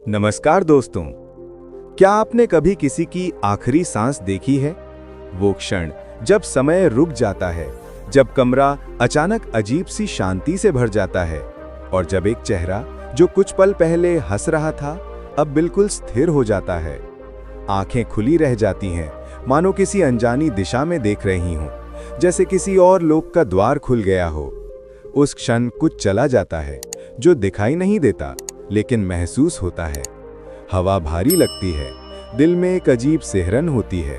नमस्कार दोस्तों। क्या आपने कभी किसी की आखिरी सांस देखी है? वो क्षण जब समय रुक जाता है, जब कमरा अचानक अजीब सी शांति से भर जाता है और जब एक चेहरा जो कुछ पल पहले हंस रहा था अब बिल्कुल स्थिर हो जाता है। आंखें खुली रह जाती हैं, मानो किसी अनजानी दिशा में देख रही हूं, जैसे किसी और लोक का द्वार खुल गया हो। उस क्षण कुछ चला जाता है जो दिखाई नहीं देता लेकिन महसूस होता है। हवा भारी लगती है, दिल में एक अजीब सिहरन होती है।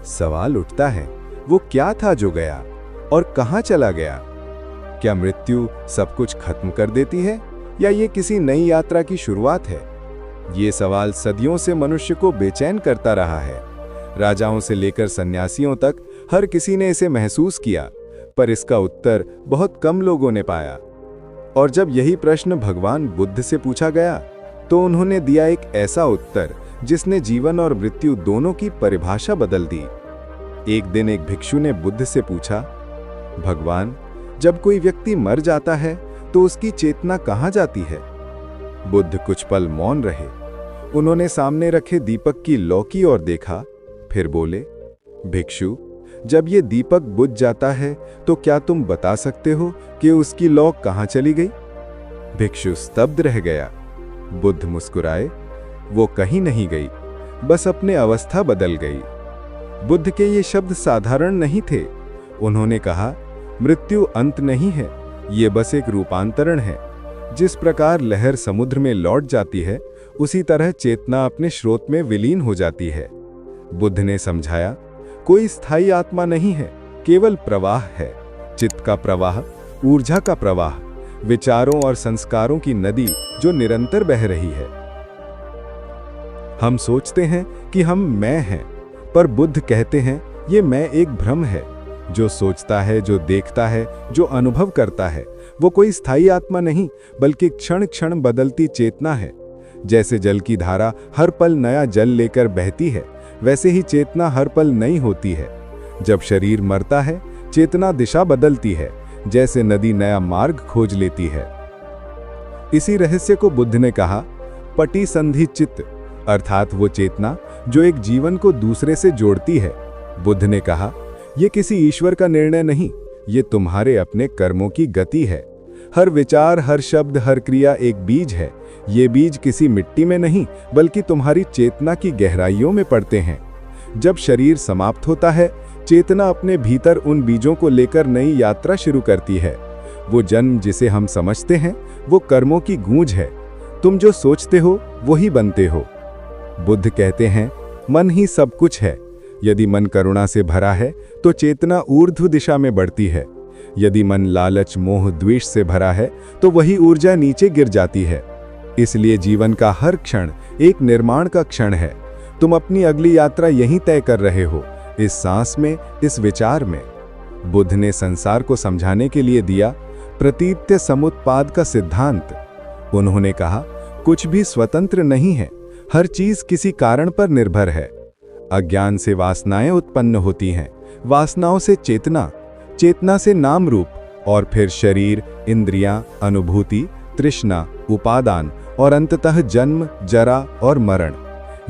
सवाल उठता है, वो क्या था जो गया और कहां चला गया? क्या मृत्यु सब कुछ खत्म कर देती है या ये किसी नई यात्रा की शुरुआत है? ये सवाल सदियों से मनुष्य को बेचैन करता रहा है। राजाओं से लेकर सन्यासियों तक हर किसी ने इसे महसूस किया, पर इसका उत्तर बहुत कम लोगों ने पाया। और जब यही प्रश्न भगवान बुद्ध से पूछा गया तो उन्होंने दिया एक ऐसा उत्तर जिसने जीवन और मृत्यु दोनों की परिभाषा बदल दी। एक दिन एक भिक्षु ने बुद्ध से पूछा, भगवान, जब कोई व्यक्ति मर जाता है तो उसकी चेतना कहाँ जाती है? बुद्ध कुछ पल मौन रहे। उन्होंने सामने रखे दीपक की लौ की ओर देखा, फिर बोले, भिक्षु, जब ये दीपक बुझ जाता है तो क्या तुम बता सकते हो कि उसकी लौ कहां चली गई? भिक्षु स्तब्ध रह गया। बुद्ध मुस्कुराए, वो कहीं नहीं गई, बस अपने अवस्था बदल गई। बुद्ध के ये शब्द साधारण नहीं थे। उन्होंने कहा, मृत्यु अंत नहीं है, ये बस एक रूपांतरण है। जिस प्रकार लहर समुद्र में लौट जाती है उसी तरह चेतना अपने स्रोत में विलीन हो जाती है। बुद्ध ने समझाया, कोई स्थायी आत्मा नहीं है, केवल प्रवाह है। चित्त का प्रवाह, ऊर्जा का प्रवाह, विचारों और संस्कारों की नदी जो निरंतर बह रही है। हम सोचते हैं कि हम मैं हैं, पर बुद्ध कहते हैं ये मैं एक भ्रम है। जो सोचता है, जो देखता है, जो अनुभव करता है, वो कोई स्थायी आत्मा नहीं बल्कि क्षण क्षण बदलती चेतना है। जैसे जल की धारा हर पल नया जल लेकर बहती है, वैसे ही चेतना हर पल नई होती है। जब शरीर मरता है चेतना दिशा बदलती है, जैसे नदी नया मार्ग खोज लेती है। इसी रहस्य को बुद्ध ने कहा, पटी संधि चित्त, अर्थात वो चेतना जो एक जीवन को दूसरे से जोड़ती है। बुद्ध ने कहा, ये किसी ईश्वर का निर्णय नहीं, ये तुम्हारे अपने कर्मों की गति है। हर विचार, हर शब्द, हर क्रिया एक बीज है। ये बीज किसी मिट्टी में नहीं बल्कि तुम्हारी चेतना की गहराइयों में पड़ते हैं। जब शरीर समाप्त होता है चेतना अपने भीतर उन बीजों को लेकर नई यात्रा शुरू करती है। वो जन्म जिसे हम समझते हैं वो कर्मों की गूंज है। तुम जो सोचते हो वही बनते हो। बुद्ध कहते हैं, मन ही सब कुछ है। यदि मन करुणा से भरा है तो चेतना ऊर्ध्व दिशा में बढ़ती है। यदि मन लालच, मोह, द्वेष से भरा है तो वही ऊर्जा नीचे गिर जाती है। इसलिए जीवन का हर क्षण एक निर्माण का क्षण है। तुम अपनी अगली यात्रा यहीं तय कर रहे हो, इस सांस में, इस विचार में। बुद्ध ने संसार को समझाने के लिए दिया प्रतीत्य समुत्पाद का सिद्धांत। उन्होंने कहा, कुछ भी स्वतंत्र नहीं है, हर चीज किसी कारण पर निर्भर है। अज्ञान से वासनाएं उत्पन्न होती हैं, वासनाओं से चेतना, चेतना से नाम रूप और फिर शरीर, इंद्रियां, अनुभूति, तृष्णा, उपादान और अंततः जन्म, जरा और मरण।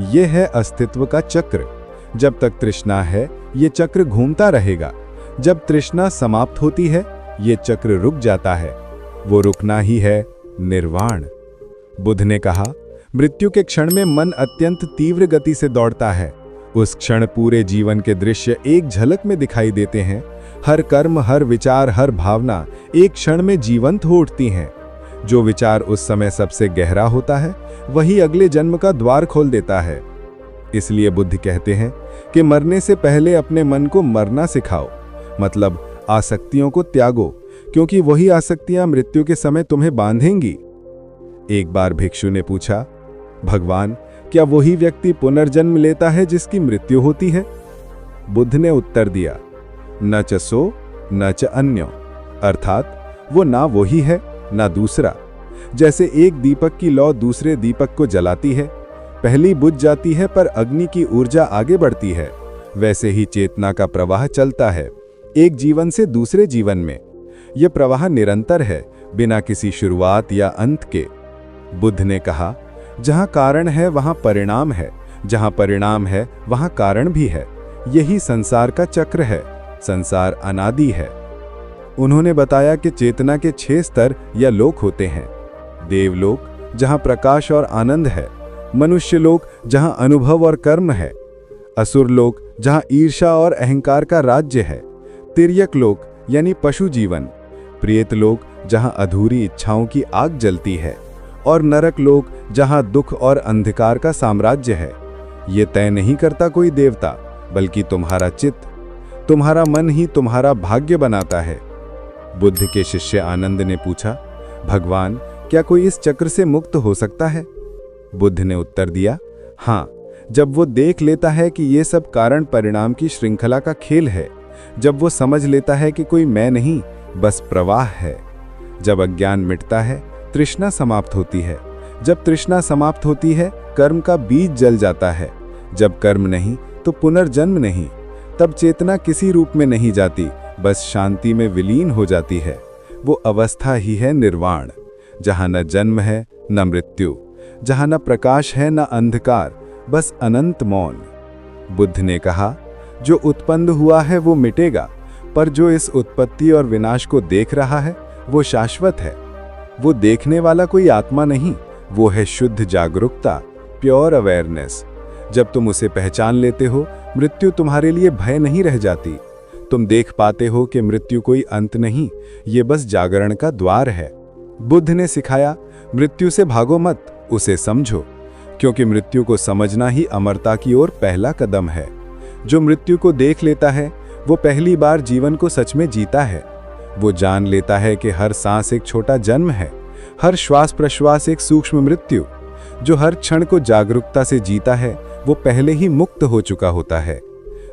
यह है अस्तित्व का चक्र। जब तक तृष्णा है ये चक्र घूमता रहेगा। जब तृष्णा समाप्त होती है ये चक्र रुक जाता है। वो रुकना ही है निर्वाण। बुद्ध ने कहा, मृत्यु के क्षण में मन अत्यंत तीव्र गति से दौड़ता है। उस क्षण पूरे जीवन के दृश्य एक झलक में दिखाई देते हैं। हर कर्म, हर विचार, हर भावना एक क्षण में जीवंत हो उठती हैं। जो विचार उस समय सबसे गहरा होता है वही अगले जन्म का द्वार खोल देता है। इसलिए बुद्ध कहते हैं कि मरने से पहले अपने मन को मरना सिखाओ, मतलब आसक्तियों को त्यागो, क्योंकि वही आसक्तियां मृत्यु के समय तुम्हें बांधेंगी। एक बार भिक्षु ने पूछा, भगवान, क्या वही व्यक्ति पुनर्जन्म लेता है जिसकी मृत्यु होती है? बुद्ध ने उत्तर दिया, न च सो न च अन्यो, अर्थात वो ना वही है ना दूसरा। जैसे एक दीपक की लौ दूसरे दीपक को जलाती है, पहली बुझ जाती है पर अग्नि की ऊर्जा आगे बढ़ती है, वैसे ही चेतना का प्रवाह चलता है एक जीवन से दूसरे जीवन में। यह प्रवाह निरंतर है, बिना किसी शुरुआत या अंत के। बुद्ध ने कहा, जहाँ कारण है वहाँ परिणाम है, जहाँ परिणाम है वहाँ कारण भी है। यही संसार का चक्र है। संसार अनादि है। उन्होंने बताया कि चेतना के 6 स्तर या लोक होते हैं। देवलोक, जहाँ प्रकाश और आनंद है। मनुष्य लोक, जहाँ अनुभव और कर्म है। असुर लोक, जहाँ ईर्ष्या और अहंकार का राज्य है। तिर्यक लोक यानी पशु जीवन। प्रेत लोक, जहाँ अधूरी इच्छाओं की आग जलती है। और नरक लोक, जहाँ दुख और अंधकार का साम्राज्य है। ये तय नहीं करता कोई देवता, बल्कि तुम्हारा चित्त। तुम्हारा मन ही तुम्हारा भाग्य बनाता है। बुद्ध के शिष्य आनंद ने पूछा, भगवान, क्या कोई इस चक्र से मुक्त हो सकता है? बुद्ध ने उत्तर दिया, हाँ, जब वो देख लेता है कि ये सब कारण परिणाम की श्रृंखला का खेल है। जब वो समझ लेता है कि कोई मैं नहीं, बस प्रवाह है। जब अज्ञान मिटता है, तृष्णा समाप्त होती है। जब तृष्णा समाप्त होती है, कर्म का बीज जल जाता है। जब कर्म नहीं तो पुनर्जन्म नहीं। तब चेतना किसी रूप में नहीं जाती, बस शांति में विलीन हो जाती है। वो अवस्था ही है निर्वाण, जहाँ न जन्म है न मृत्यु, जहाँ न प्रकाश है न अंधकार, बस अनंत मौन। बुद्ध ने कहा, जो उत्पन्न हुआ है वो मिटेगा, पर जो इस उत्पत्ति और विनाश को देख रहा है वो शाश्वत है। वो देखने वाला कोई आत्मा नहीं, वो है शुद्ध जागरूकता, प्योर अवेयरनेस। जब तुम उसे पहचान लेते हो, मृत्यु तुम्हारे लिए भय नहीं रह जाती। तुम देख पाते हो कि मृत्यु कोई अंत नहीं, ये बस जागरण का द्वार है। बुद्ध ने सिखाया, मृत्यु से भागो मत, उसे समझो, क्योंकि मृत्यु को समझना ही अमरता की ओर पहला कदम है। जो मृत्यु को देख लेता है, वो पहली बार जीवन को सच में जीता है। वो जान लेता है कि हर सांस एक छोटा जन्म है, हर श्वास प्रश्वास एक सूक्ष्म मृत्यु। जो हर क्षण को जागरूकता से जीता है, वो पहले ही मुक्त हो चुका होता है।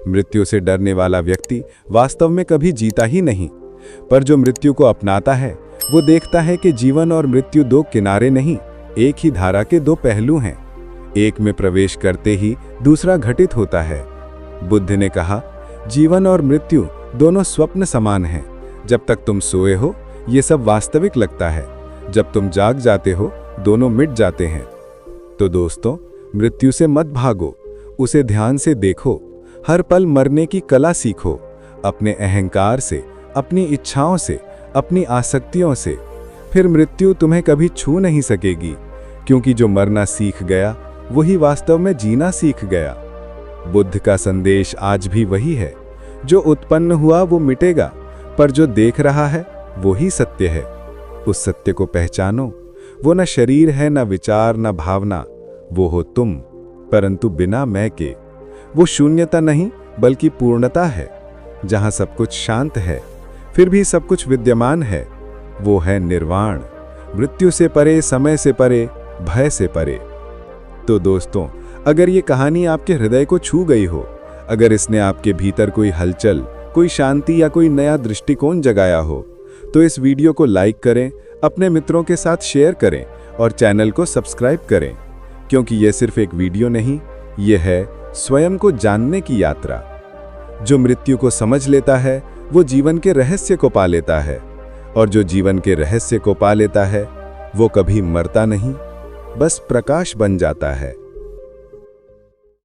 मृत्यु से डरने वाला व्यक्ति वास्तव में कभी जीता ही नहीं। पर जो मृत्यु को अपनाता है, वो देखता है कि जीवन और मृत्यु दो किनारे नहीं, एक ही धारा के दो पहलू हैं। एक में प्रवेश करते ही दूसरा घटित होता है। बुद्ध ने कहा, जीवन और मृत्यु दोनों स्वप्न समान हैं। जब तक तुम सोए हो, ये सब वास्तविक लगता है। जब तुम जाग जाते हो, दोनों मिट जाते हैं। तो दोस्तों, मृत्यु से मत भागो, उसे ध्यान से देखो। हर पल मरने की कला सीखो, अपने अहंकार से, अपनी इच्छाओं से, अपनी आसक्तियों से। फिर मृत्यु तुम्हें कभी छू नहीं सकेगी, क्योंकि जो मरना सीख गया, वही वास्तव में जीना सीख गया। बुद्ध का संदेश आज भी वही है, जो उत्पन्न हुआ वो मिटेगा, पर जो देख रहा है वो ही सत्य है। उस सत्य को पहचानो। वो न शरीर है, न विचार, न भावना। वो हो तुम, परंतु बिना मैं के। वो शून्यता नहीं, बल्कि पूर्णता है, जहां सब कुछ शांत है, फिर भी सब कुछ विद्यमान है। वो है निर्वाण, मृत्यु से परे, समय से परे, भय से परे। तो दोस्तों, अगर ये कहानी आपके हृदय को छू गई हो, अगर इसने आपके भीतर कोई हलचल, कोई शांति या कोई नया दृष्टिकोण जगाया हो, तो इस वीडियो को लाइक करें, अपने मित्रों के साथ शेयर करें और चैनल को सब्सक्राइब करें, क्योंकि यह सिर्फ एक वीडियो नहीं, यह है स्वयं को जानने की यात्रा। जो मृत्यु को समझ लेता है, वो जीवन के रहस्य को पा लेता है, और जो जीवन के रहस्य को पा लेता है, वो कभी मरता नहीं, बस प्रकाश बन जाता है।